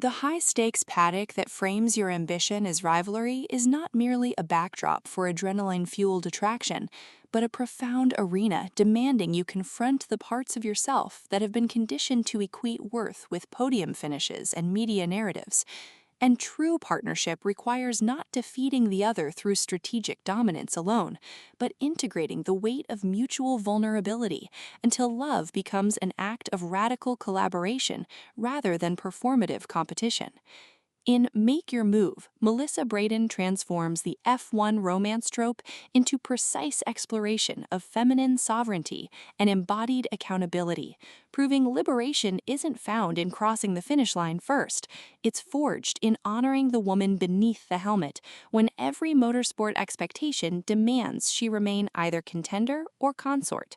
The high-stakes paddock that frames your ambition as rivalry is not merely a backdrop for adrenaline-fueled attraction, but a profound arena demanding you confront the parts of yourself that have been conditioned to equate worth with podium finishes and media narratives. And true partnership requires not defeating the other through strategic dominance alone, but integrating the weight of mutual vulnerability until love becomes an act of radical collaboration rather than performative competition. In Make Your Move, Melissa Brayden transforms the F1 romance trope into precise exploration of feminine sovereignty and embodied accountability, proving liberation isn't found in crossing the finish line first. It's forged in honoring the woman beneath the helmet when every motorsport expectation demands she remain either contender or consort.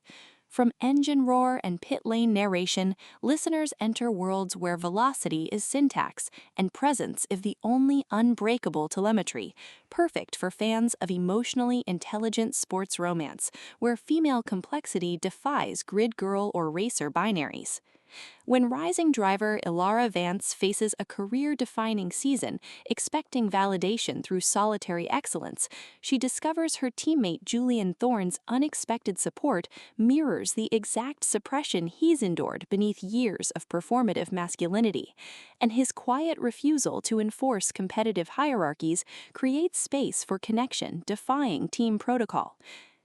From engine roar and pit lane narration, listeners enter worlds where velocity is syntax and presence is the only unbreakable telemetry, perfect for fans of emotionally intelligent sports romance, where female complexity defies grid girl or racer binaries. When rising driver Ilara Vance faces a career-defining season, expecting validation through solitary excellence, she discovers her teammate Julian Thorne's unexpected support mirrors the exact suppression he's endured beneath years of performative masculinity, and his quiet refusal to enforce competitive hierarchies creates space for connection, defying team protocol.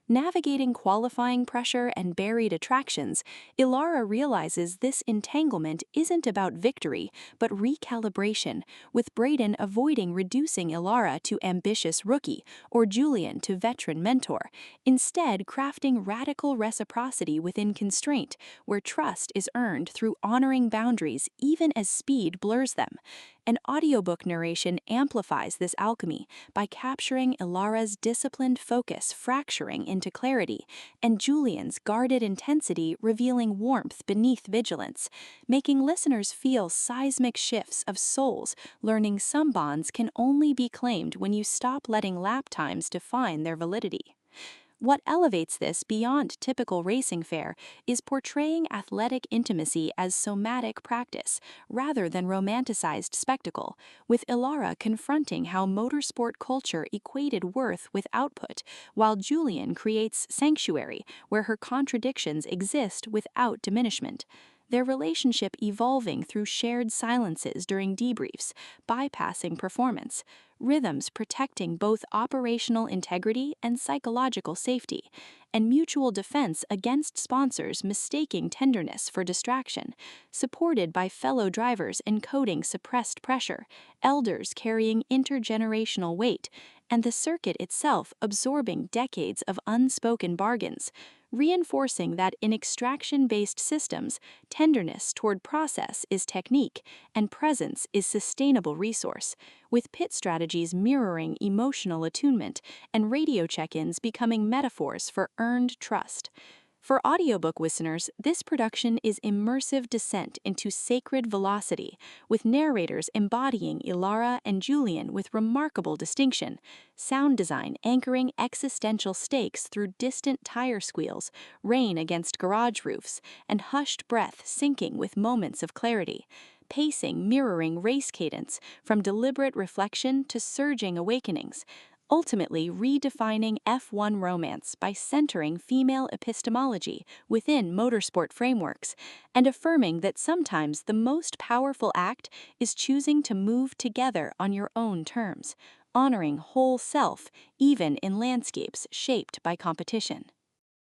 Navigating qualifying pressure and buried attractions, Ilara realizes this entanglement isn't about victory, but recalibration, with Brayden avoiding reducing Ilara to ambitious rookie or Julian to veteran mentor, instead crafting radical reciprocity within constraint, where trust is earned through honoring boundaries even as speed blurs them. An audiobook narration amplifies this alchemy by capturing Ilara's disciplined focus fracturing into clarity, and Julian's guarded intensity revealing warmth beneath vigilance, making listeners feel seismic shifts of souls, learning some bonds can only be claimed when you stop letting lap times define their validity. What elevates this beyond typical racing fare is portraying athletic intimacy as somatic practice rather than romanticized spectacle, with Ilara confronting how motorsport culture equated worth with output, while Julian creates sanctuary where her contradictions exist without diminishment. Their relationship evolving through shared silences during debriefs, bypassing performance, rhythms protecting both operational integrity and psychological safety, and mutual defense against sponsors mistaking tenderness for distraction, supported by fellow drivers encoding suppressed pressure, elders carrying intergenerational weight, and the circuit itself absorbing decades of unspoken bargains, reinforcing that in extraction-based systems, tenderness toward process is technique and presence is sustainable resource, with pit strategies mirroring emotional attunement and radio check-ins becoming metaphors for earned trust. For audiobook listeners, this production is immersive descent into sacred velocity, with narrators embodying Ilara and Julian with remarkable distinction, sound design anchoring existential stakes through distant tire squeals, rain against garage roofs, and hushed breath syncing with moments of clarity, pacing mirroring race cadence from deliberate reflection to surging awakenings, ultimately redefining F1 romance by centering female epistemology within motorsport frameworks and affirming that sometimes the most powerful act is choosing to move together on your own terms, honoring whole self even in landscapes shaped by competition.